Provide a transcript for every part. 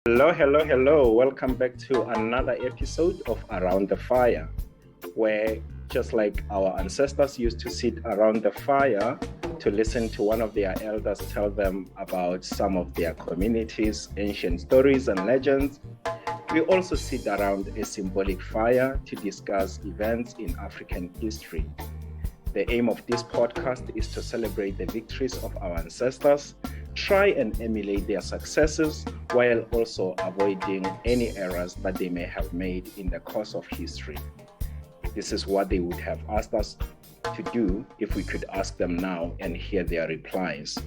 Hello, hello, hello. Welcome back to another episode of Around the Fire, where just like our ancestors used to sit around the fire to listen to one of their elders tell them about some of their communities' ancient stories and legends, we also sit around a symbolic fire to discuss events in African history. The aim of this podcast is to celebrate the victories of our ancestors, try and emulate their successes, while also avoiding any errors that they may have made in the course of history. This is what they would have asked us to do if we could ask them now and hear their replies.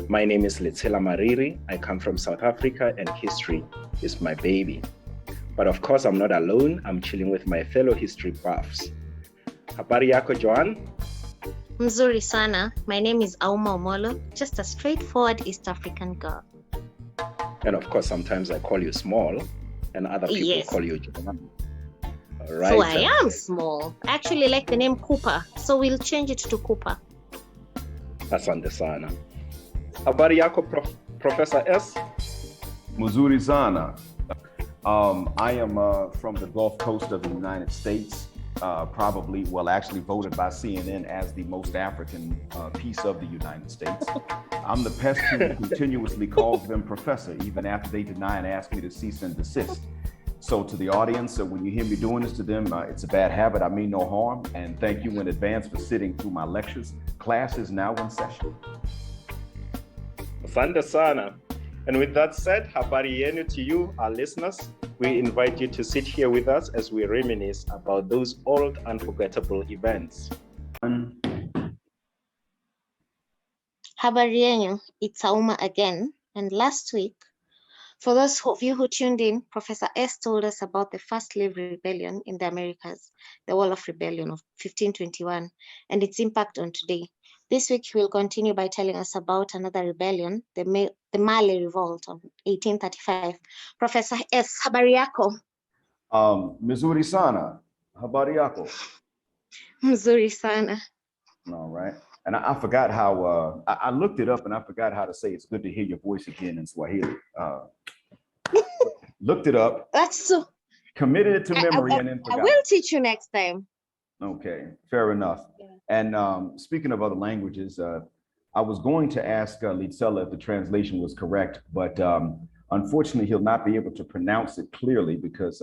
My name is Letsela Mariri. I come from South Africa and history is my baby. But of course, I'm not alone. I'm chilling with my fellow history buffs. Habari yako, Joan? Mzuri sana. My name is Auma Omolo, just a straightforward East African girl. And of course, sometimes I call you small and other people call you Joan. All right. So I am small. I actually like the name Cooper, so we'll change it to Cooper. Asante sana. Habari yako, Professor S? Mzuri sana. I am from the Gulf Coast of the United States. Actually voted by CNN as the most African piece of the United States. I'm the pest who continuously calls them professor, even after they deny and ask me to cease and desist. So to the audience, when you hear me doing this to them, it's a bad habit. I mean no harm. And thank you in advance for sitting through my lectures. Class is now in session. Asante sana. And with that said, habari yenu to you, our listeners. We invite you to sit here with us as we reminisce about those old unforgettable events. Habari yenu, it's Auma again. And last week, for those of you who tuned in, Professor S told us about the first slave rebellion in the Americas, the Wall of Rebellion of 1521, and its impact on today. This week, he will continue by telling us about another rebellion, the Malẽ Revolt of 1835. Professor S, habari yako? Mzuri sana. Habari yako? Mzuri sana. All right. And I forgot how, I looked it up and I forgot how to say it's good to hear your voice again in Swahili. Looked it up. That's so. Committed it to memory and then forgot. I will teach you next time. Okay, fair enough. Yeah. And speaking of other languages, I was going to ask Letsela if the translation was correct, but unfortunately, he'll not be able to pronounce it clearly because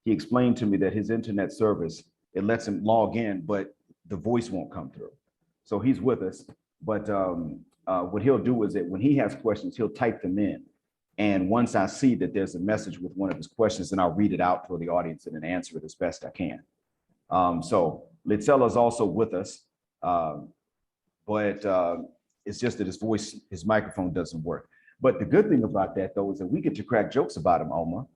he explained to me that his internet service, it lets him log in, but the voice won't come through. So he's with us, but what he'll do is that when he has questions, he'll type them in. And once I see that there's a message with one of his questions, then I'll read it out for the audience and then answer it as best I can. So Letsela is also with us, but it's just that his microphone doesn't work. But the good thing about that, though, is that we get to crack jokes about him, Oma.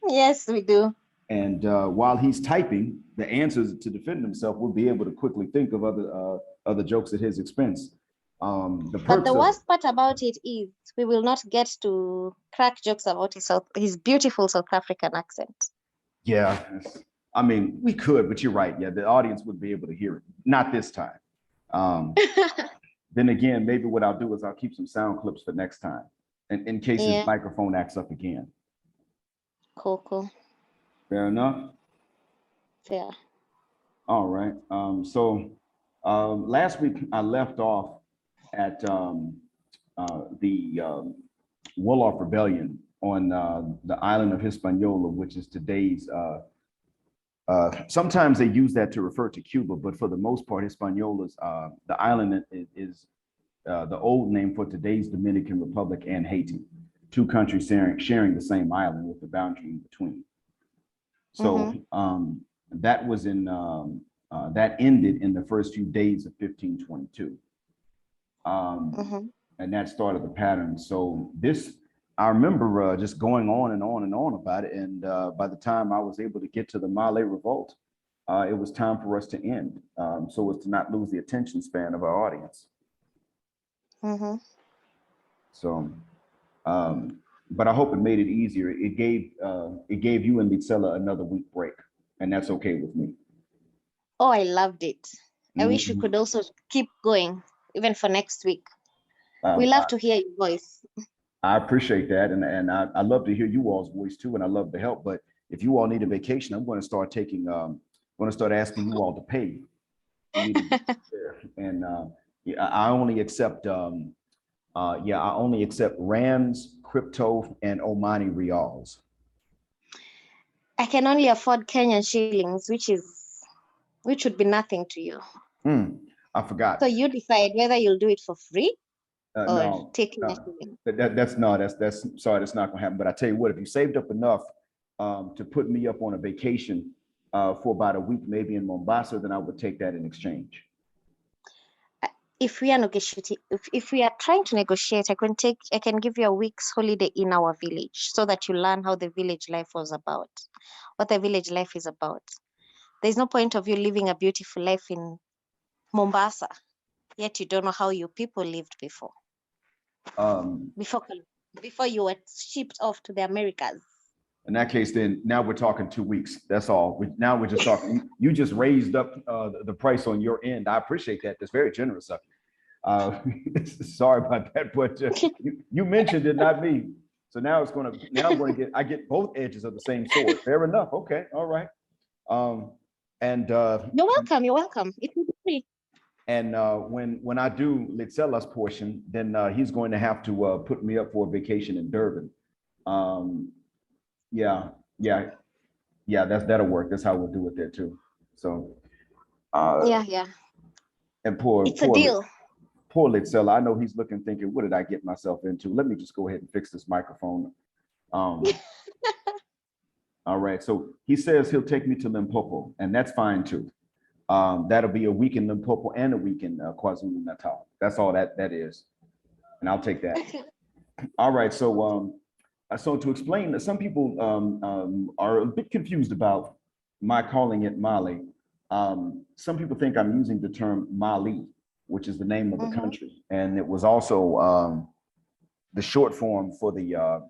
Yes, we do. And while he's typing the answers to defend himself, we'll be able to quickly think of other jokes at his expense. But the worst part about it is we will not get to crack jokes about his beautiful South African accent. Yeah, I mean, we could, but you're right. Yeah, the audience would be able to hear it. Not this time. Then again, maybe what I'll do is I'll keep some sound clips for next time in case his microphone acts up again. Cool. Fair enough? Fair. All right. So last week I left off at the Wolof Rebellion on the island of Hispaniola, which is today's, sometimes they use that to refer to Cuba, but for the most part, Hispaniola's, the island is the old name for today's Dominican Republic and Haiti, two countries sharing the same island with the boundary in between. So that was that ended in the first few days of 1522. And that started the pattern. So I remember just going on and on and on about it. And by the time I was able to get to the Male Revolt, it was time for us to end, so as to not lose the attention span of our audience. So, but I hope it made it easier. It gave you and Letsela another week break, and that's okay with me. Oh, I loved it. I wish we could also keep going, even for next week. We love to hear your voice. I appreciate that. And I love to hear you all's voice too. And I love the help. But if you all need a vacation, I'm going to start asking you all to pay for me to get there. And yeah, I only accept rands, crypto, and Omani reals. I can only afford Kenyan shillings, which would be nothing to you. I forgot. So you decide whether you'll do it for free or No, take Kenyan shillings. that's sorry, that's not gonna happen. But I tell you what, if you saved up enough to put me up on a vacation for about a week, maybe in Mombasa, then I would take that in exchange. If we are negotiating, if we are trying to negotiate, I can give you a week's holiday in our village so that you learn how the village life was about, what the village life is about. There's no point of you living a beautiful life in Mombasa, yet you don't know how your people lived before. Before you were shipped off to the Americas. In that case, then now we're talking 2 weeks. That's all. Now we're just talking. You just raised up the price on your end. I appreciate that. That's very generous of you. Sorry about that, but you mentioned it, not me. So now I get both edges of the same sword. Fair enough. Okay. All right. You're welcome. You're welcome. It will be free. And when I do Litzela's portion, then he's going to have to put me up for a vacation in Durban. Yeah, that'll work. That's how we'll do it there too. So yeah. And it's a deal. Poor Litzela. I know he's looking, thinking, what did I get myself into? Let me just go ahead and fix this microphone. All right. So he says he'll take me to Limpopo, and that's fine too. That'll be a week in Limpopo and a week in KwaZulu Natal. That's all that is, and I'll take that. All right. So to explain that, some people are a bit confused about my calling it Malẽ. Some people think I'm using the term Malẽ, which is the name of the country, and it was also the short form for the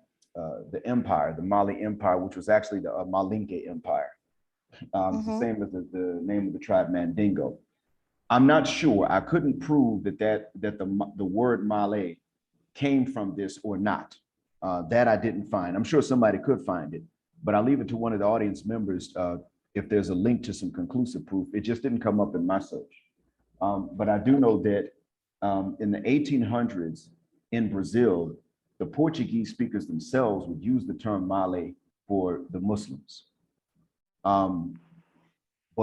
empire, the Malẽ Empire, which was actually the Malinke Empire. It's the same as the name of the tribe Mandingo. I'm not sure. I couldn't prove that the word Malẽ came from this or not. That I didn't find. I'm sure somebody could find it, but I'll leave it to one of the audience members if there's a link to some conclusive proof. It just didn't come up in my search. But I do know that in the 1800s in Brazil, the Portuguese speakers themselves would use the term Malẽ for the Muslims.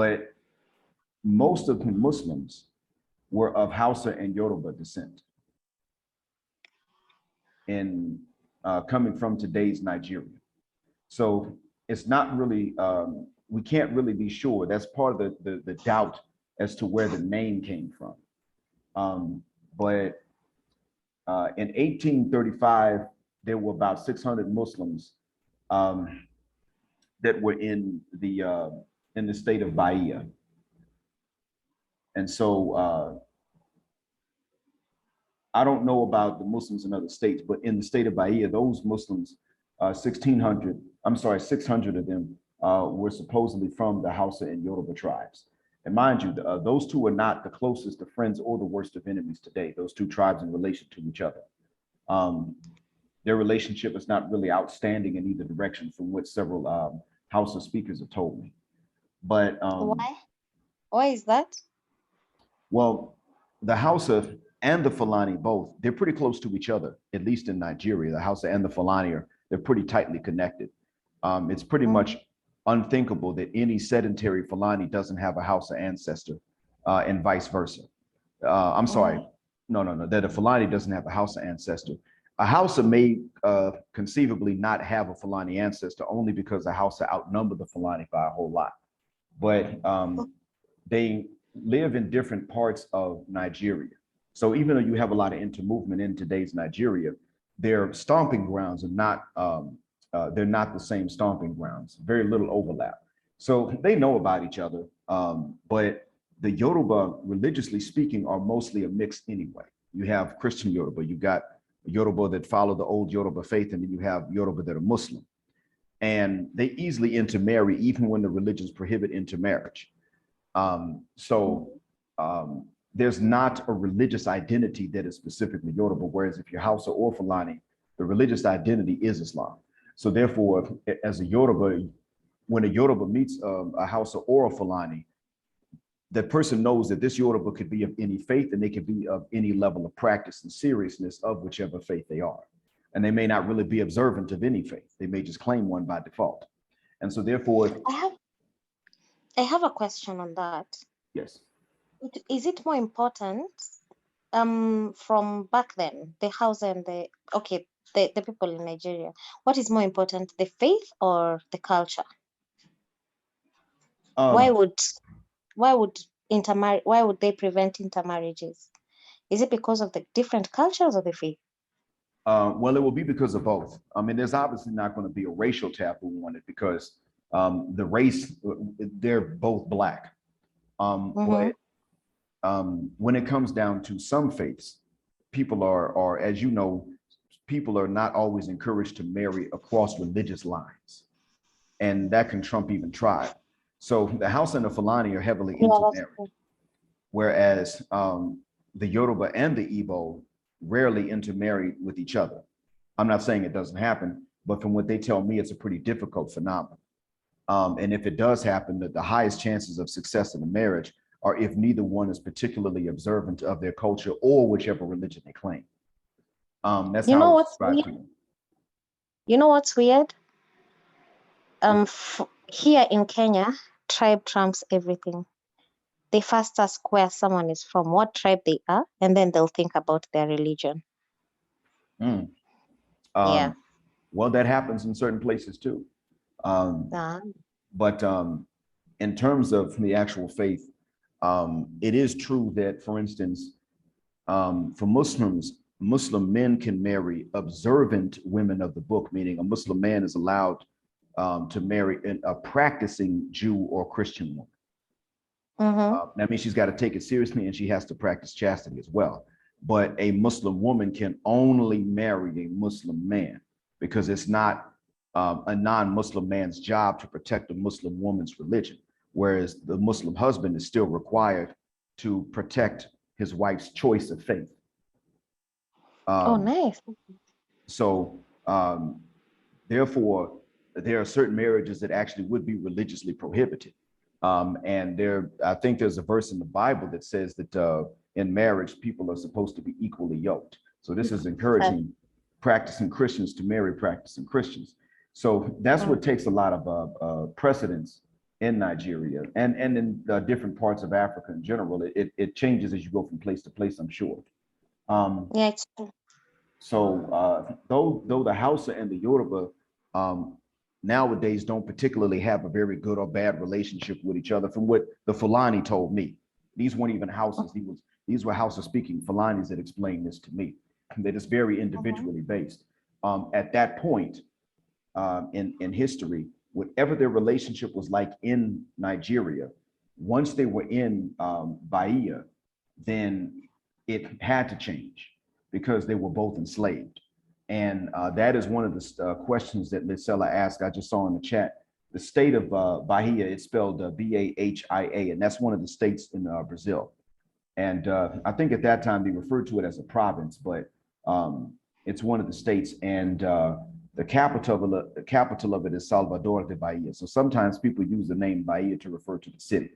But most of the Muslims were of Hausa and Yoruba descent. And coming from today's Nigeria. So it's not really, we can't really be sure. That's part of the doubt as to where the name came from. But in 1835, there were about 600 Muslims that were in the state of Bahia. And so I don't know about the Muslims in other states, but in the state of Bahia, those Muslims, 600 of them were supposedly from the Hausa and Yoruba tribes. And mind you, those two are not the closest of friends or the worst of enemies today, those two tribes in relation to each other. Their relationship is not really outstanding in either direction, from what several Hausa speakers have told me. But why? Why is that? Well, the Hausa and the Fulani both, they're pretty close to each other, at least in Nigeria. The Hausa and the Fulani they're pretty tightly connected. It's pretty much unthinkable that any sedentary Fulani doesn't have a Hausa ancestor and vice versa. I'm sorry, no, that a Fulani doesn't have a Hausa ancestor. A Hausa may conceivably not have a Fulani ancestor only because the Hausa outnumber the Fulani by a whole lot. But they live in different parts of Nigeria. So even though you have a lot of intermovement in today's Nigeria, their stomping grounds are not, they're not the same stomping grounds, very little overlap. So they know about each other, but the Yoruba, religiously speaking, are mostly a mix anyway. You have Christian Yoruba, you got Yoruba that follow the old Yoruba faith, and then you have Yoruba that are Muslim. And they easily intermarry even when the religions prohibit intermarriage. There's not a religious identity that is specifically Yoruba, whereas if you're Hausa or Fulani, The religious identity is Islam. So therefore, as a Yoruba, when a Yoruba meets a Hausa or a Fulani, that person knows that this Yoruba could be of any faith and they could be of any level of practice and seriousness of whichever faith they are. And they may not really be observant of any faith. They may just claim one by default. And so therefore, I have a question on that. yes. Is it more important from back then, the Hausa and the people in Nigeria, what is more important, the faith or the culture? Why would they prevent intermarriages? Is it because of the different cultures or the faith? Well, it will be because of both. I mean, there's obviously not going to be a racial taboo on it because the race, they're both Black. But when it comes down to some faiths, people are, as you know, people are not always encouraged to marry across religious lines. And that can trump even tribe. So the Hausa and the Fulani are heavily intermarried, whereas the Yoruba and the Igbo rarely intermarry with each other. I'm not saying it doesn't happen, but from what they tell me, it's a pretty difficult phenomenon. And if it does happen, that the highest chances of success in a marriage are if neither one is particularly observant of their culture or whichever religion they claim. That's you know how what's weird? You know what's weird? Here in Kenya, tribe trumps everything. They first ask where someone is from, what tribe they are, and then they'll think about their religion. Yeah. Well, that happens in certain places too. But in terms of the actual faith, it is true that, for instance, for Muslims, Muslim men can marry observant women of the book, meaning a Muslim man is allowed to marry a practicing Jew or Christian woman. That means she's got to take it seriously and she has to practice chastity as well. But a Muslim woman can only marry a Muslim man because it's not a non-Muslim man's job to protect a Muslim woman's religion, whereas the Muslim husband is still required to protect his wife's choice of faith. Oh, nice. So therefore, there are certain marriages that actually would be religiously prohibited. And I think there's a verse in the Bible that says that in marriage, people are supposed to be equally yoked. So this is encouraging practicing Christians to marry practicing Christians. So that's what takes a lot of precedence in Nigeria and in different parts of Africa in general. It changes as you go from place to place, I'm sure. Yeah, it's true. So though the Hausa and the Yoruba nowadays don't particularly have a very good or bad relationship with each other, from what the Fulani told me. These weren't even Hausas. These were Hausa-speaking Fulanis that explained this to me. That it's very individually based. At that point in history, whatever their relationship was like in Nigeria, once they were in Bahia, then it had to change because they were both enslaved. And that is one of the questions that Lisella asked. I just saw in the chat. The state of Bahia, it's spelled Bahia, and that's one of the states in Brazil. And I think at that time they referred to it as a province, but it's one of the states. And the capital of it is Salvador de Bahia. So sometimes people use the name Bahia to refer to the city.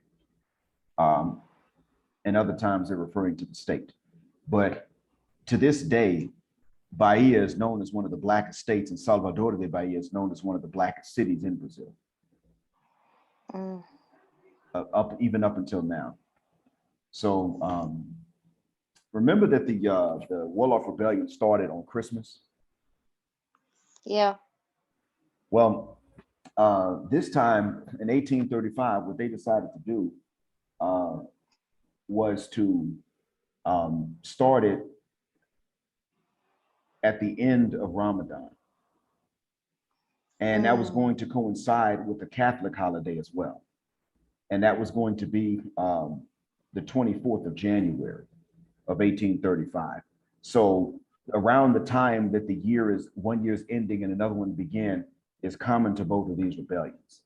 And other times they're referring to the state. But to this day, Bahia is known as one of the blackest states, and Salvador de Bahia is known as one of the blackest cities in Brazil. Even up until now. So remember that the Wolof Rebellion started on Christmas? Yeah. Well, this time in 1835, what they decided to do was to start it at the end of Ramadan. And that was going to coincide with the Catholic holiday as well. And that was going to be the 24th of January of 1835. So around the time that one year is ending and another one began is common to both of these rebellions.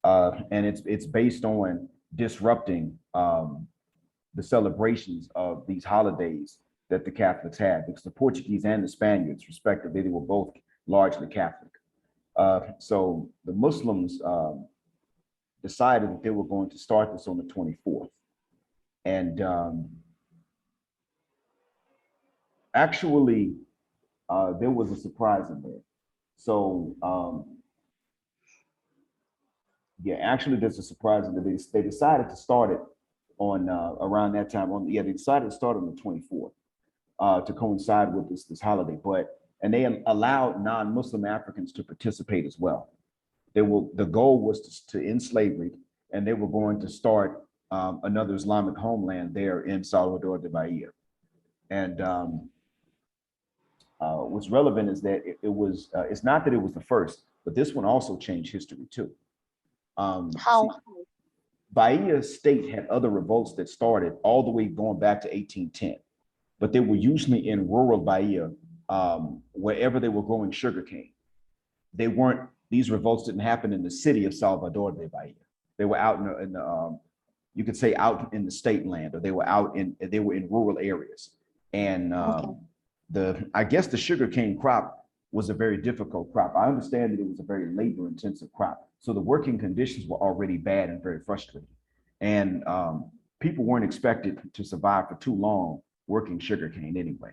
And it's based on disrupting the celebrations of these holidays that the Catholics had, because the Portuguese and the Spaniards, respectively, they were both largely Catholic. So the Muslims decided that they were going to start this on the 24th. And actually, there was a surprise in there. So, yeah, actually, there's a surprise in there. They decided to start it on around that time. They decided to start on the 24th to coincide with this holiday. And they allowed non-Muslim Africans to participate as well. The goal was to end slavery, and they were going to start another Islamic homeland there in Salvador de Bahia. And what's relevant is that it's not that it was the first, but this one also changed history too. How? See, Bahia state had other revolts that started all the way going back to 1810, but they were usually in rural Bahia, wherever they were growing sugarcane. These revolts didn't happen in the city of Salvador de Bahia. They were out in the you could say out in the state land, or they were in rural areas. And I guess the sugarcane crop was a very difficult crop. I understand that it was a very labor intensive crop. So the working conditions were already bad and very frustrating. And people weren't expected to survive for too long working sugarcane anyway,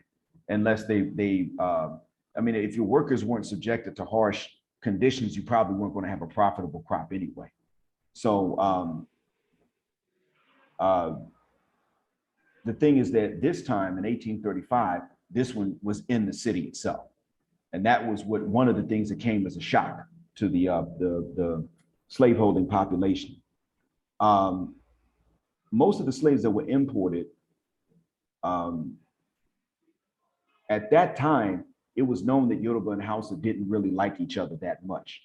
unless I mean, if your workers weren't subjected to harsh conditions, you probably weren't going to have a profitable crop anyway. So the thing is that this time in 1835, this one was in the city itself. And that was one of the things that came as a shock to the slaveholding population. Most of the slaves that were imported, at that time, it was known that Yoruba and Hausa didn't really like each other that much.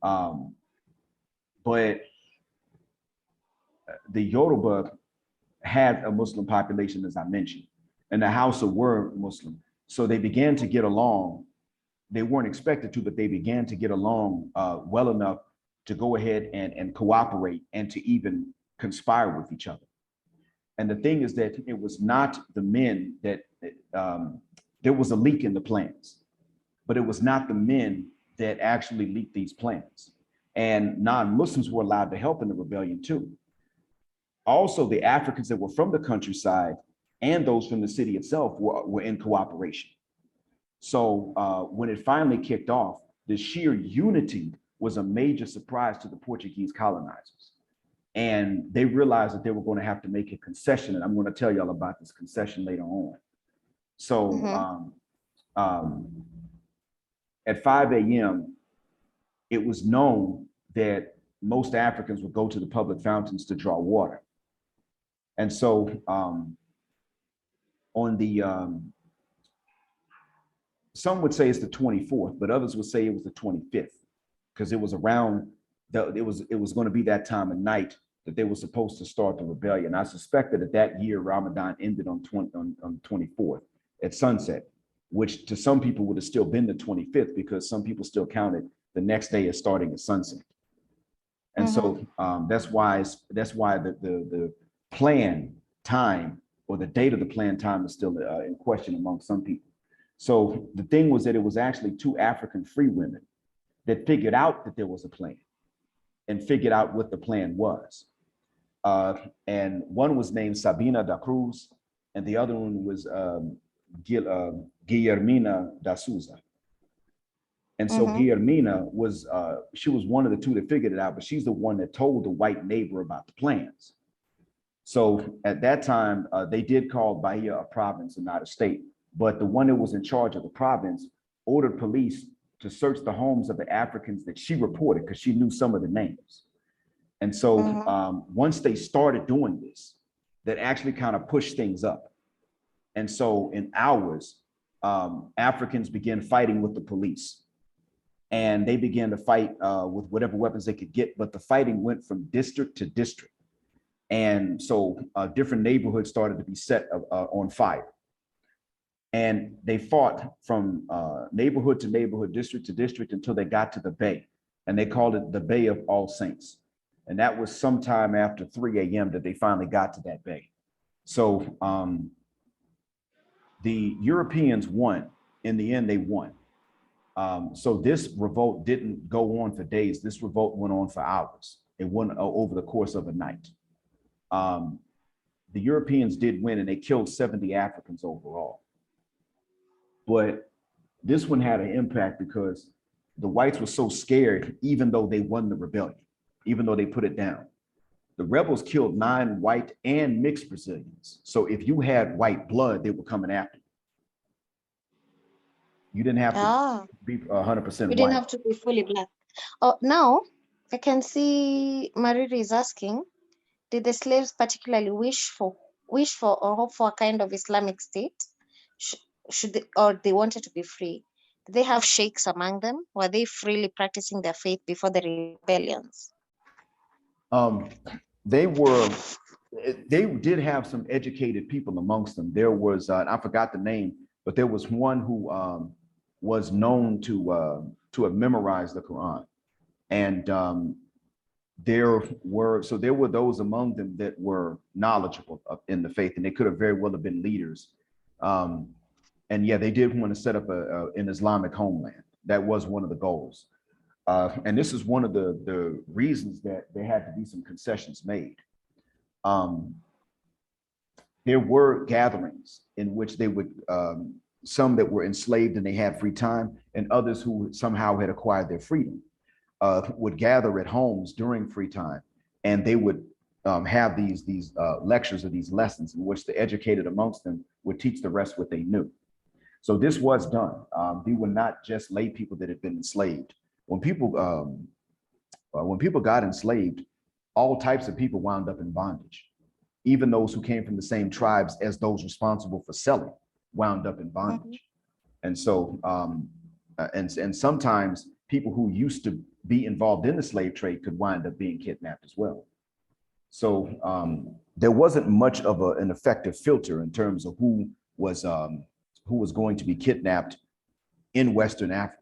But the Yoruba had a Muslim population, as I mentioned, and the Hausa were Muslim. So they began to get along. They weren't expected to, but they began to get along well enough to go ahead and cooperate and to even conspire with each other. And the thing is that it was not the men that, there was a leak in the plans, but it was not the men that actually leaked these plans. And non-Muslims were allowed to help in the rebellion too. Also, the Africans that were from the countryside and those from the city itself were in cooperation. So when it finally kicked off, the sheer unity was a major surprise to the Portuguese colonizers. And they realized that they were going to have to make a concession. And I'm going to tell y'all about this concession later on. So at 5 a.m., it was known that most Africans would go to the public fountains to draw water. And so on the, some would say it's the 24th, but others would say it was the 25th, because it was around, it was going to be that time of night that they were supposed to start the rebellion. I suspect that that year, Ramadan ended on 24th at sunset, which to some people would have still been the 25th, because some people still counted the next day as starting at sunset. And so that's why the plan time, or the date of the plan time, is still in question among some people. So the thing was that it was actually 2 African free women that figured out that there was a plan and figured out what the plan was. And one was named Sabina da Cruz, and the other one was Guillermina da Souza. And so Guillermina was, she was one of the 2 that figured it out, but she's the one that told the white neighbor about the plans. So at that time, they did call Bahia a province and not a state, but the one that was in charge of the province ordered police to search the homes of the Africans that she reported, because she knew some of the names. And so once they started doing this, that actually kind of pushed things up. And so in hours, Africans began fighting with the police. And they began to fight with whatever weapons they could get, but the fighting went from district to district. And so different neighborhoods started to be set on fire. And they fought from neighborhood to neighborhood, district to district, until they got to the Bay. And they called it the Bay of All Saints. And that was sometime after 3 a.m. that they finally got to that bay. So The Europeans won. In the end, they won. So this revolt didn't go on for days. This revolt went on for hours. It went over the course of a night. The Europeans did win, and they killed 70 Africans overall. But this one had an impact because the whites were so scared, even though they won the rebellion, even though they put it down. The rebels killed 9 white and mixed Brazilians. So if you had white blood, they were coming after you. You didn't have to be 100% You white. didn't have to be fully black. Oh, now I can see Mariri is asking, did the slaves particularly wish for or hope for a kind of Islamic state? Should they, or they wanted to be free? Did they have sheikhs among them? Were they freely practicing their faith before the rebellions? They did have some educated people amongst them. There was, I forgot the name, but there was one who was known to have memorized the Quran. And there were those among them that were knowledgeable in the faith, and they could have very well have been leaders. And yeah, they did want to set up an Islamic homeland. That was one of the goals. And this is one of the reasons that there had to be some concessions made. There were gatherings in which they would, some that were enslaved and they had free time, and others who somehow had acquired their freedom would gather at homes during free time, and they would have these lectures or these lessons in which the educated amongst them would teach the rest what they knew. So this was done. They were not just lay people that had been enslaved. When people got enslaved, all types of people wound up in bondage. Even those who came from the same tribes as those responsible for selling wound up in bondage. And so, and sometimes people who used to be involved in the slave trade could wind up being kidnapped as well. So there wasn't much of an effective filter in terms of who was going to be kidnapped in Western Africa.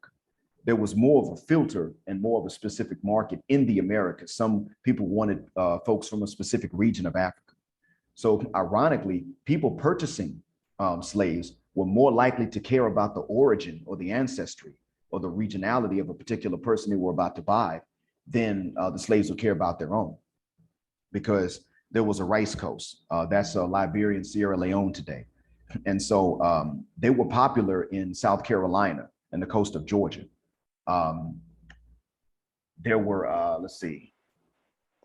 There was more of a filter and more of a specific market in the Americas. Some people wanted folks from a specific region of Africa. So ironically, people purchasing slaves were more likely to care about the origin or the ancestry or the regionality of a particular person they were about to buy than the slaves would care about their own. Because there was a rice coast, that's Liberia and Sierra Leone today. And so they were popular in South Carolina and the coast of Georgia. There were,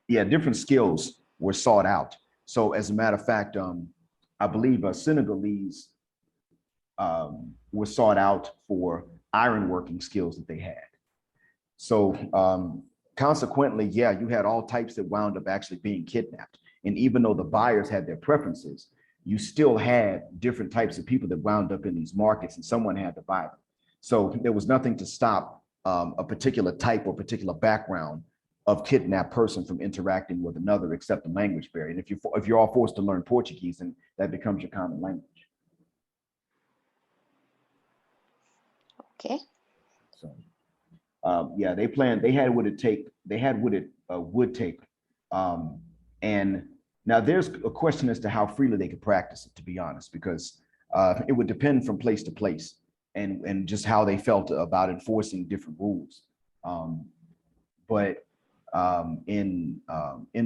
different skills were sought out. So as a matter of fact, I believe Senegalese were sought out for ironworking skills that they had. So consequently, yeah, you had all types that wound up actually being kidnapped. And even though the buyers had their preferences, you still had different types of people that wound up in these markets, and someone had to buy them. So there was nothing to stop a particular type or particular background of kidnapped person from interacting with another except the language barrier. And if you're all forced to learn Portuguese, then that becomes your common language. Okay. So yeah, they had what it would take. And now there's a question as to how freely they could practice it, to be honest, because it would depend from place to place and just how they felt about enforcing different rules. But in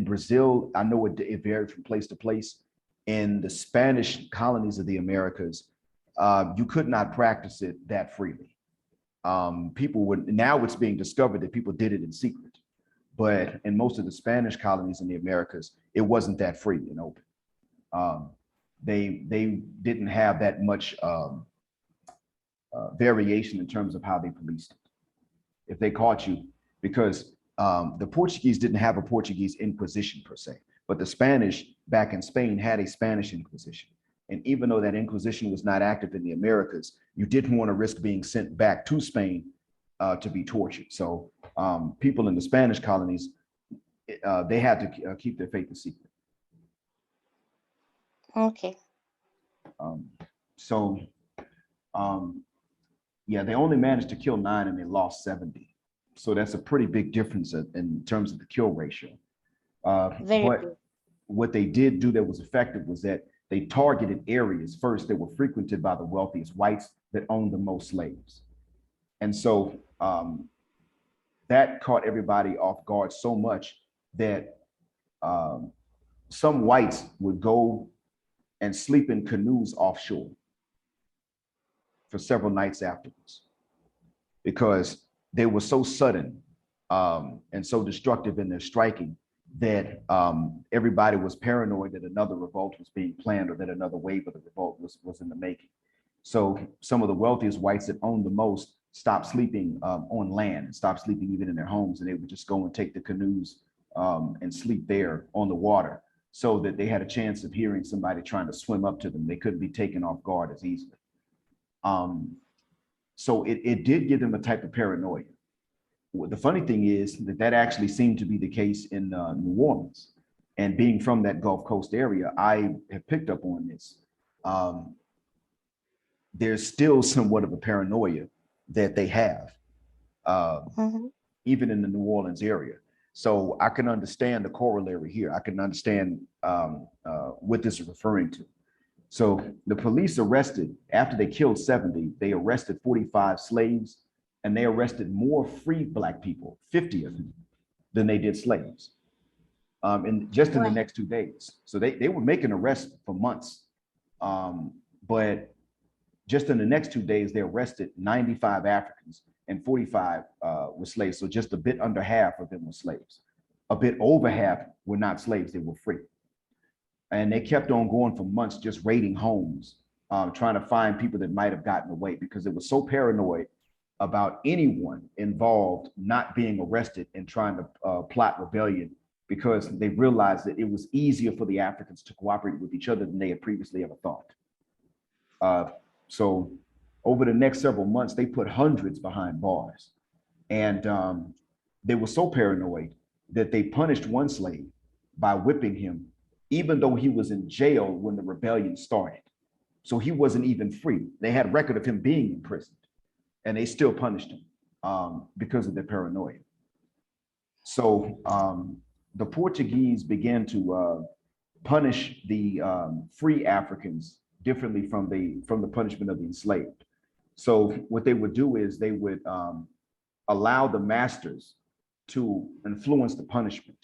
Brazil, I know it varied from place to place. In the Spanish colonies of the Americas, you could not practice it that freely. Now it's being discovered that people did it in secret, but in most of the Spanish colonies in the Americas, it wasn't that free and open. They didn't have that much variation in terms of how they policed it. If they caught you, because the Portuguese didn't have a Portuguese Inquisition per se, but the Spanish back in Spain had a Spanish Inquisition. And even though that Inquisition was not active in the Americas, you didn't want to risk being sent back to Spain to be tortured. So people in the Spanish colonies, they had to keep their faith a secret. Okay. Yeah, they only managed to kill 9 and they lost 70. So that's a pretty big difference in terms of the kill ratio. Very but good. what they did do that was effective was that they targeted areas first that were frequented by the wealthiest whites that owned the most slaves. And so that caught everybody off guard so much that some whites would go and sleep in canoes offshore for several nights afterwards, because they were so sudden and so destructive in their striking that everybody was paranoid that another revolt was being planned, or that another wave of the revolt was in the making. So some of the wealthiest whites that owned the most stopped sleeping on land, and stopped sleeping even in their homes, and they would just go and take the canoes and sleep there on the water, so that they had a chance of hearing somebody trying to swim up to them. They couldn't be taken off guard as easily. So it did give them a type of paranoia. The funny thing is that actually seemed to be the case in New Orleans. And being from that Gulf Coast area, I have picked up on this. There's still somewhat of a paranoia that they have, even in the New Orleans area. So I can understand the corollary here. I can understand what this is referring to. So the police arrested, after they killed 70, they arrested 45 slaves, and they arrested more free Black people, 50 of them, than they did slaves, and just in the next 2 days. So they were making arrests for months, but just in the next 2 days, they arrested 95 Africans, and 45 were slaves. So just a bit under half of them were slaves. A bit over half were not slaves, they were free. And they kept on going for months, just raiding homes, trying to find people that might have gotten away, because it was so paranoid about anyone involved not being arrested and trying to plot rebellion, because they realized that it was easier for the Africans to cooperate with each other than they had previously ever thought. So over the next several months, they put hundreds behind bars. And they were so paranoid that they punished one slave by whipping him, even though he was in jail when the rebellion started. So he wasn't even free. They had a record of him being imprisoned, and they still punished him because of their paranoia. So the Portuguese began to punish the free Africans differently from the punishment of the enslaved. So what they would do is they would allow the masters to influence the punishment.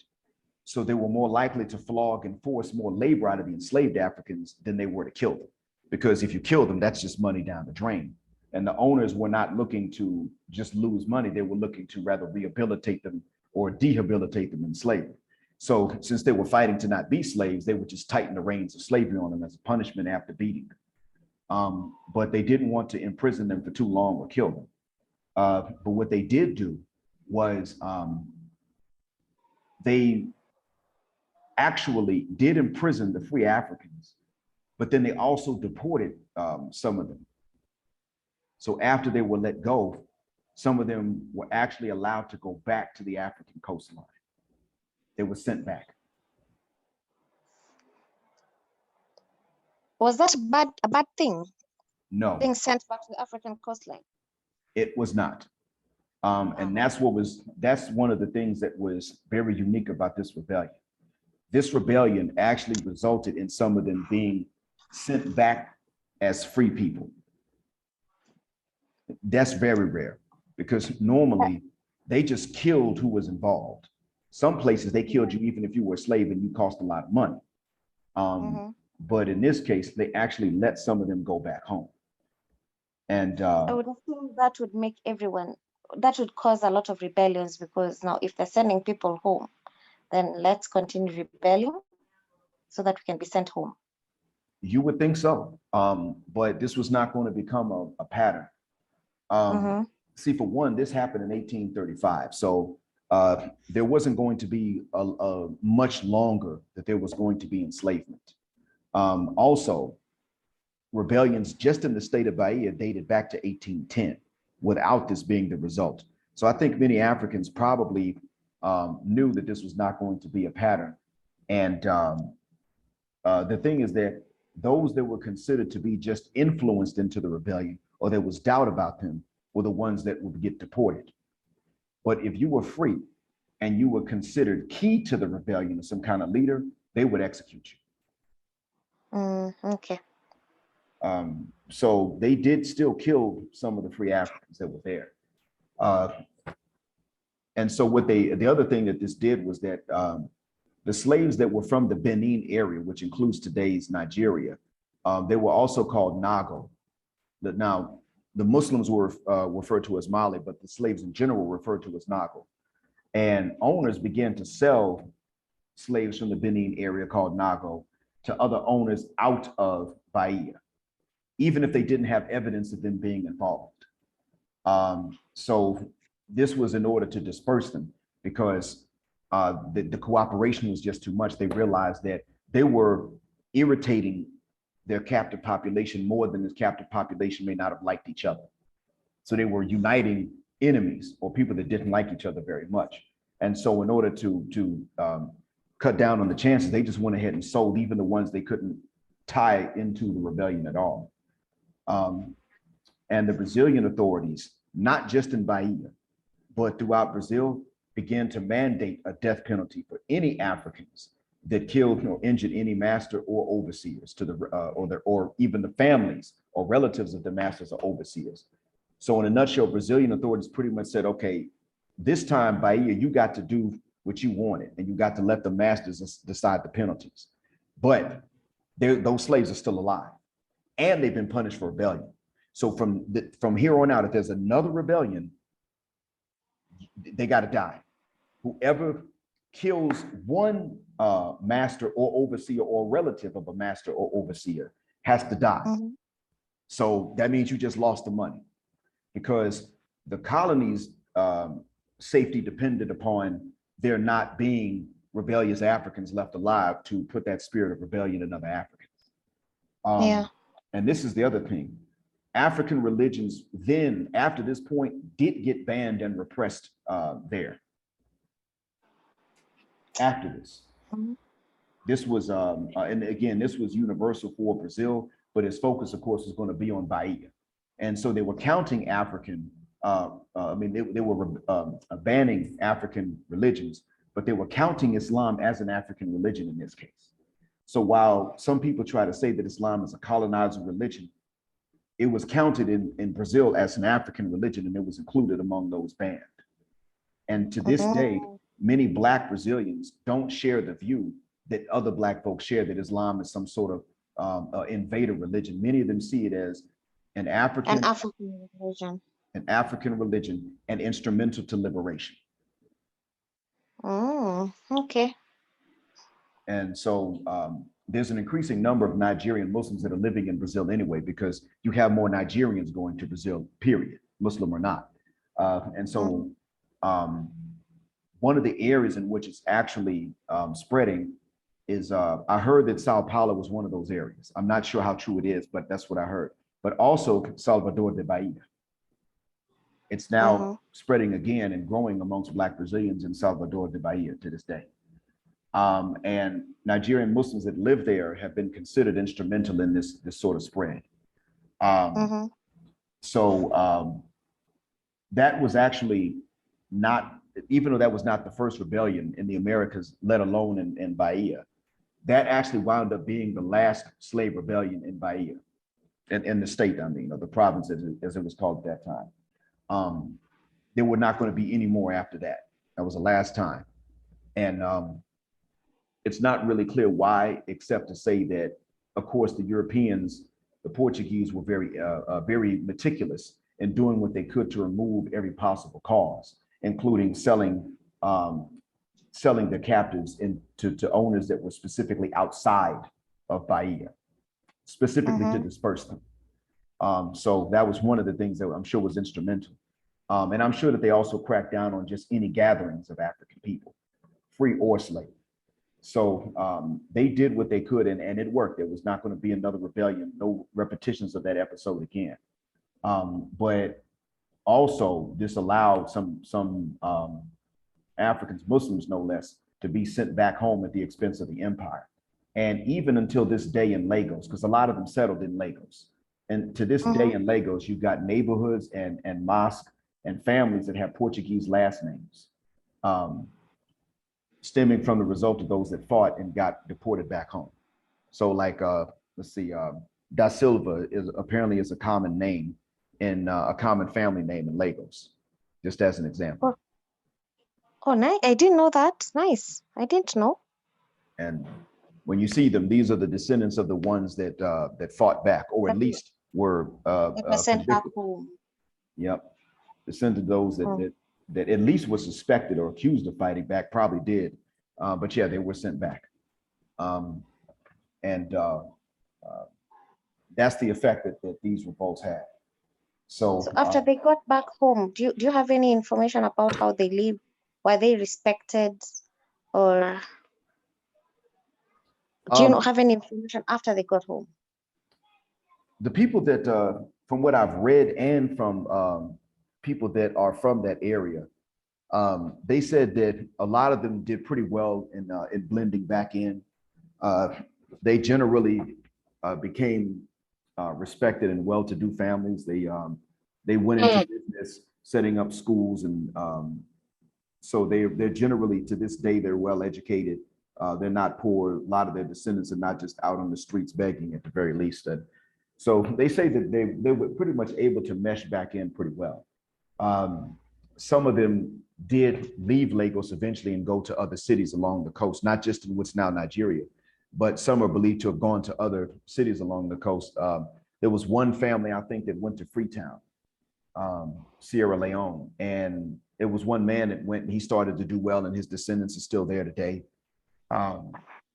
So they were more likely to flog and force more labor out of the enslaved Africans than they were to kill them. Because if you kill them, that's just money down the drain. And the owners were not looking to just lose money. They were looking to rather rehabilitate them or dehabilitate them in slavery. So since they were fighting to not be slaves, they would just tighten the reins of slavery on them as a punishment after beating them. But they didn't want to imprison them for too long or kill them. But what they did do was they actually did imprison the free Africans, but then they also deported some of them. So after they were let go, some of them were actually allowed to go back to the African coastline. They were sent back. Was that a bad thing? No. Being sent back to the African coastline? It was not. And that's one of the things that was very unique about this rebellion. This rebellion actually resulted in some of them being sent back as free people. That's very rare, because normally they just killed who was involved. Some places they killed you even if you were a slave and you cost a lot of money. But in this case, they actually let some of them go back home. And I would assume that would make that would cause a lot of rebellions, because now if they're sending people home, then let's continue rebelling so that we can be sent home. You would think so, but this was not going to become a pattern. See, for one, this happened in 1835, so there wasn't going to be a much longer that there was going to be enslavement. Also, rebellions just in the state of Bahia dated back to 1810, without this being the result. So I think many Africans probably knew that this was not going to be a pattern. And the thing is that those that were considered to be just influenced into the rebellion, or there was doubt about them, were the ones that would get deported. But if you were free and you were considered key to the rebellion or some kind of leader, they would execute you. Okay. So they did still kill some of the free Africans that were there. And so the other thing that this did was that the slaves that were from the Benin area, which includes today's Nigeria, they were also called Nago. Now, the Muslims were referred to as Malẽ, but the slaves in general were referred to as Nago. And owners began to sell slaves from the Benin area called Nago to other owners out of Bahia, even if they didn't have evidence of them being involved. So this was in order to disperse them, because the cooperation was just too much. They realized that they were irritating their captive population more than this captive population may not have liked each other. So they were uniting enemies or people that didn't like each other very much. And so in order to cut down on the chances, they just went ahead and sold even the ones they couldn't tie into the rebellion at all. And the Brazilian authorities, not just in Bahia, but throughout Brazil, began to mandate a death penalty for any Africans that killed or injured any master or overseers to the or even the families or relatives of the masters or overseers. So in a nutshell, Brazilian authorities pretty much said, okay, this time, Bahia, you got to do what you wanted, and you got to let the masters decide the penalties. But those slaves are still alive, and they've been punished for rebellion. So from here on out, if there's another rebellion, they got to die. Whoever kills one master or overseer or relative of a master or overseer has to die. So that means you just lost the money, because the colonies' safety depended upon there not being rebellious Africans left alive to put that spirit of rebellion in other Africans. And this is the other thing. African religions then, after this point, did get banned and repressed there. After this. This was, and again, this was universal for Brazil, but its focus, of course, was going to be on Bahia. And so they were counting African, they were banning African religions, but they were counting Islam as an African religion in this case. So while some people try to say that Islam is a colonizer religion, it was counted in Brazil as an African religion, and it was included among those banned. And to this day, many Black Brazilians don't share the view that other Black folks share, that Islam is some sort of invader religion. Many of them see it as an African religion and instrumental to liberation. Okay. And so there's an increasing number of Nigerian Muslims that are living in Brazil anyway, because you have more Nigerians going to Brazil, period, Muslim or not. And so one of the areas in which it's actually spreading is, I heard that Sao Paulo was one of those areas. I'm not sure how true it is, but that's what I heard. But also Salvador de Bahia. It's now spreading again and growing amongst Black Brazilians in Salvador de Bahia to this day. And Nigerian Muslims that live there have been considered instrumental in this sort of spread. So that was actually not, even though that was not the first rebellion in the Americas, let alone in Bahia, that actually wound up being the last slave rebellion in Bahia, in the state, I mean, or the province as it was called at that time. There were not going to be any more after that. That was the last time. And it's not really clear why, except to say that, of course, the Europeans, the Portuguese were very meticulous in doing what they could to remove every possible cause, including selling their captives to owners that were specifically outside of Bahia, specifically to disperse them. So that was one of the things that I'm sure was instrumental. And I'm sure that they also cracked down on just any gatherings of African people, free or slave. So they did what they could, and it worked. There was not going to be another rebellion, no repetitions of that episode again. But also this allowed some Africans, Muslims no less, to be sent back home at the expense of the empire. And even until this day in Lagos, because a lot of them settled in Lagos. And to this day in Lagos, you've got neighborhoods and mosques and families that have Portuguese last names, stemming from the result of those that fought and got deported back home. So like let's see, Da Silva is apparently is a common name in a common family name in Lagos, just as an example. Oh, nice. I didn't know that. Nice. I didn't know. And when you see them, these are the descendants of the ones that that fought back, or at least were Sent back convicted. home. Yep, descendants of those that at least were suspected or accused of fighting back, probably did. But yeah, they were sent back. And that's the effect that these revolts had. So after they got back home, do you have any information about how they lived? Were they respected, or do you not have any information after they got home? The people that, from what I've read and from people that are from that area, they said that a lot of them did pretty well in blending back in. They generally became respected and well-to-do families. They went into business, setting up schools, and so they're generally, to this day, they're well-educated. They're not poor. A lot of their descendants are not just out on the streets begging, at the very least. So they say that they were pretty much able to mesh back in pretty well. Some of them did leave Lagos eventually and go to other cities along the coast, not just in what's now Nigeria, but some are believed to have gone to other cities along the coast. There was one family, I think, that went to Freetown, Sierra Leone, and it was one man that went and he started to do well, and his descendants are still there today.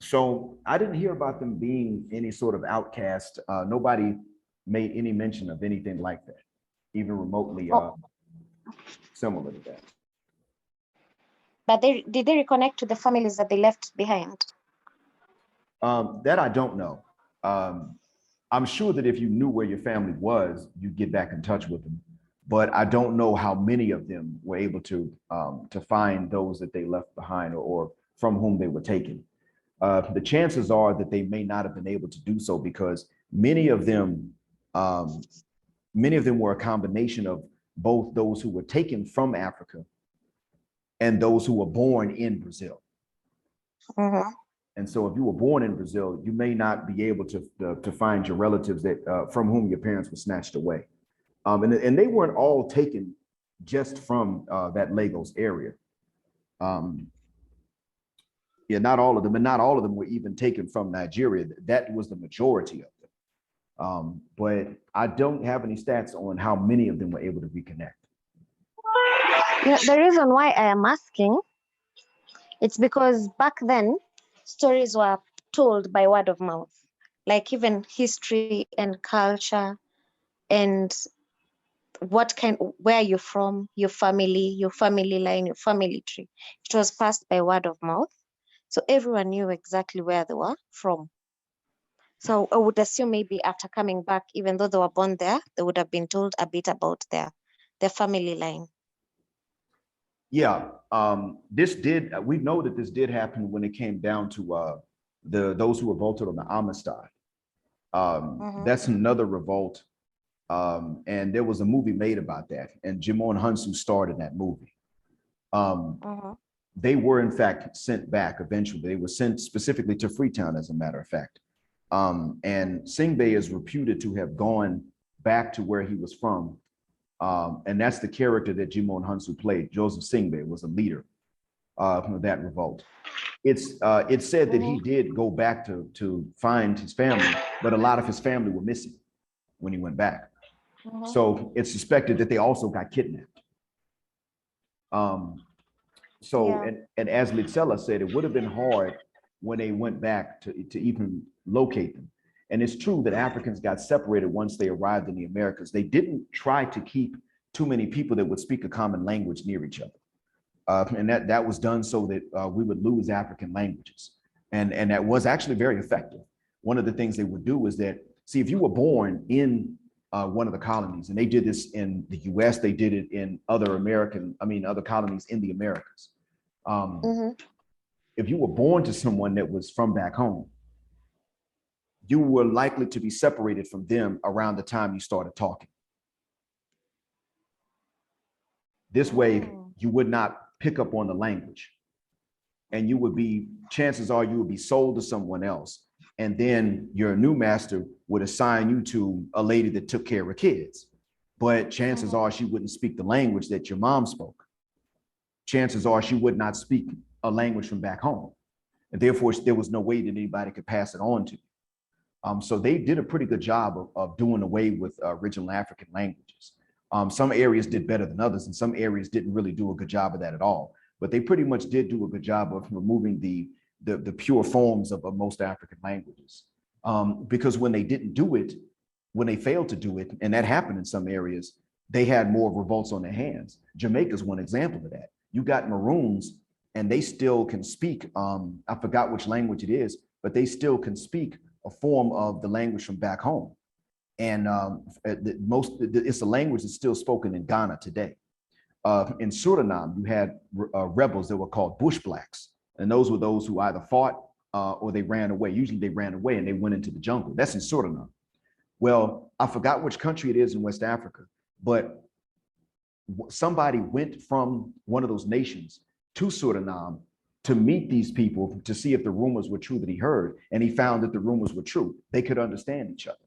So I didn't hear about them being any sort of outcast. Nobody made any mention of anything like that, even remotely similar to that. But did they reconnect to the families that they left behind? That I don't know. I'm sure that if you knew where your family was, you'd get back in touch with them. But I don't know how many of them were able to find those that they left behind or from whom they were taken. The chances are that they may not have been able to do so because many of them were a combination of both those who were taken from Africa and those who were born in Brazil. Mm-hmm. And so if you were born in Brazil, you may not be able to find your relatives that from whom your parents were snatched away. And they weren't all taken just from that Lagos area. Yeah, not all of them, and not all of them were even taken from Nigeria. That was the majority of them. But I don't have any stats on how many of them were able to reconnect. Yeah, the reason why I am asking, it's because back then, stories were told by word of mouth, like even history and culture and where you're from, your family line, your family tree. It was passed by word of mouth. So everyone knew exactly where they were from. So I would assume maybe after coming back, even though they were born there, they would have been told a bit about their family line. Yeah, we know that this did happen when it came down to those who revolted on the Amistad. That's another revolt. And there was a movie made about that, and Jimon Hunsu starred in that movie. They were in fact sent back eventually. They were sent specifically to Freetown, as a matter of fact. And Singbe is reputed to have gone back to where he was from. And that's the character that Jimon Hunsu played. Joseph Singbe was a leader of that revolt. It's said that he did go back to find his family, but a lot of his family were missing when he went back. So it's suspected that they also got kidnapped. And as Litzella said, it would have been hard when they went back to even locate them. And it's true that Africans got separated once they arrived in the Americas. They didn't try to keep too many people that would speak a common language near each other. And that was done so that we would lose African languages. And that was actually very effective. One of the things they would do is that, see, if you were born in one of the colonies, and they did this in the US, they did it in other colonies in the Americas. If you were born to someone that was from back home, you were likely to be separated from them around the time you started talking. This way, you would not pick up on the language, and chances are you would be sold to someone else, And then your new master would assign you to a lady that took care of kids. But chances are she wouldn't speak the language that your mom spoke. Chances are she would not speak a language from back home. And therefore, there was no way that anybody could pass it on to you. So they did a pretty good job of doing away with original African languages. Some areas did better than others, and some areas didn't really do a good job of that at all. But they pretty much did do a good job of removing the pure forms of most African languages. Because when they didn't do it, when they failed to do it, and that happened in some areas, they had more revolts on their hands. Jamaica's one example of that. You got Maroons, and they still can speak, I forgot which language it is, but they still can speak a form of the language from back home. And it's a language that's still spoken in Ghana today. In Suriname, you had rebels that were called bush blacks. And those were those who either fought or they ran away. Usually they ran away and they went into the jungle. That's in Suriname. Well, I forgot which country it is in West Africa, but somebody went from one of those nations to Suriname to meet these people to see if the rumors were true that he heard. And he found that the rumors were true. They could understand each other.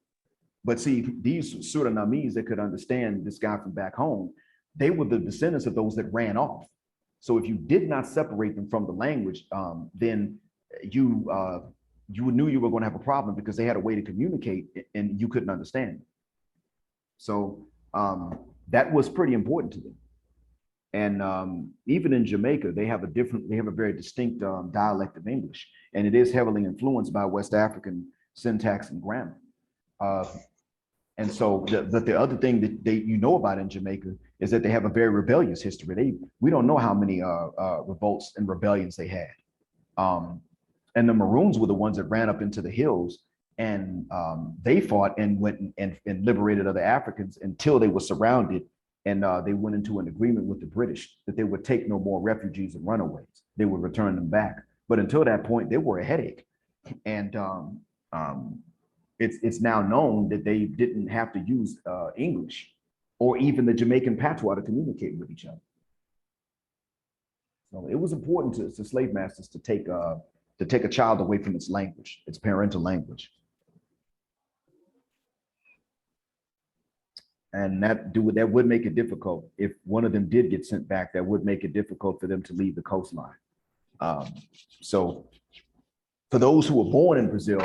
But see, these Surinamese that could understand this guy from back home, they were the descendants of those that ran off. So if you did not separate them from the language, then you knew you were going to have a problem because they had a way to communicate and you couldn't understand. So that was pretty important to them. And even in Jamaica, they have a very distinct dialect of English, and it is heavily influenced by West African syntax and grammar. And so the other thing that you know about in Jamaica is that they have a very rebellious history. We don't know how many revolts and rebellions they had. And the Maroons were the ones that ran up into the hills, and they fought and went and liberated other Africans until they were surrounded, and they went into an agreement with the British that they would take no more refugees and runaways. They would return them back. But until that point, they were a headache. And it's now known that they didn't have to use English or even the Jamaican patois to communicate with each other. So it was important to slave masters to take a child away from its language, its parental language. And that would make it difficult. If one of them did get sent back, that would make it difficult for them to leave the coastline. So for those who were born in Brazil,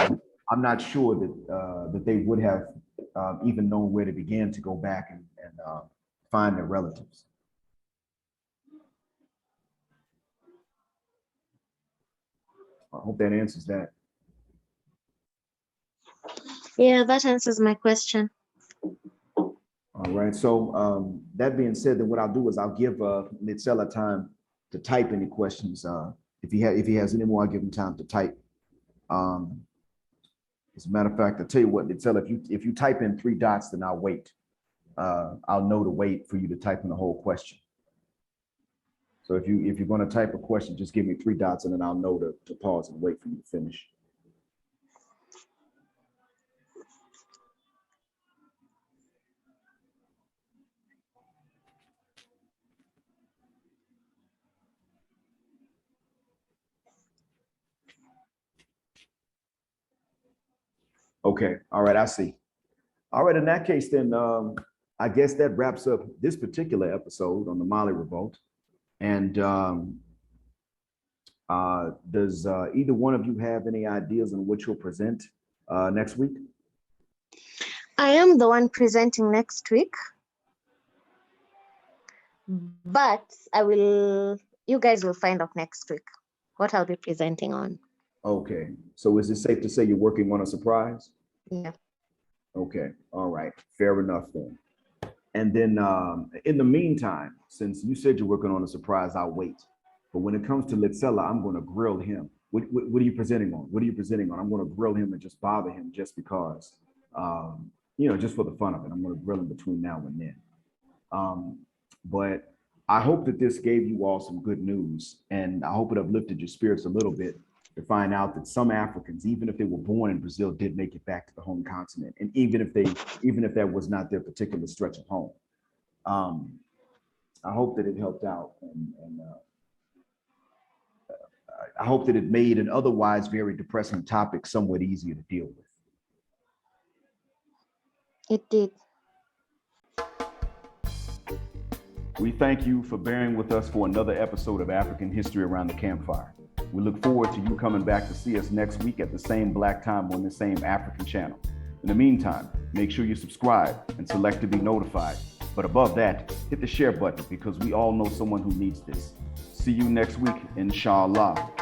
I'm not sure that they would have even known where to begin to go back and find their relatives. I hope that answers that. Yeah, that answers my question. All right. So that being said, then what I'll do is I'll give Nitsela time to type any questions. If he has any more, I'll give him time to type. As a matter of fact, I'll tell you what, Nitsela, if you type in 3 dots, then I'll wait. I'll know to wait for you to type in the whole question. So if you're going to type a question, just give me 3 dots, and then I'll know to pause and wait for you to finish. Okay. All right. I see. All right. In that case, then I guess that wraps up this particular episode on the Male Revolt. And does either one of you have any ideas on what you'll present next week? I am the one presenting next week, but you guys will find out next week what I'll be presenting on. Okay. So is it safe to say you're working on a surprise? Yeah. Okay. All right. Fair enough then. And then in the meantime, since you said you're working on a surprise, I'll wait. But when it comes to Nitsela, I'm going to grill him. What are you presenting on? What are you presenting on? I'm going to grill him and just bother him just because, just for the fun of it. I'm going to grill him between now and then. But I hope that this gave you all some good news, and I hope it uplifted your spirits a little bit to find out that some Africans, even if they were born in Brazil, did make it back to the home continent, and even if that was not their particular stretch of home. I hope that it helped out, and I hope that it made an otherwise very depressing topic somewhat easier to deal with. It did. We thank you for bearing with us for another episode of African History Around the Campfire. We look forward to you coming back to see us next week at the same black time on the same African channel. In the meantime, make sure you subscribe and select to be notified. But above that, hit the share button because we all know someone who needs this. See you next week, inshallah.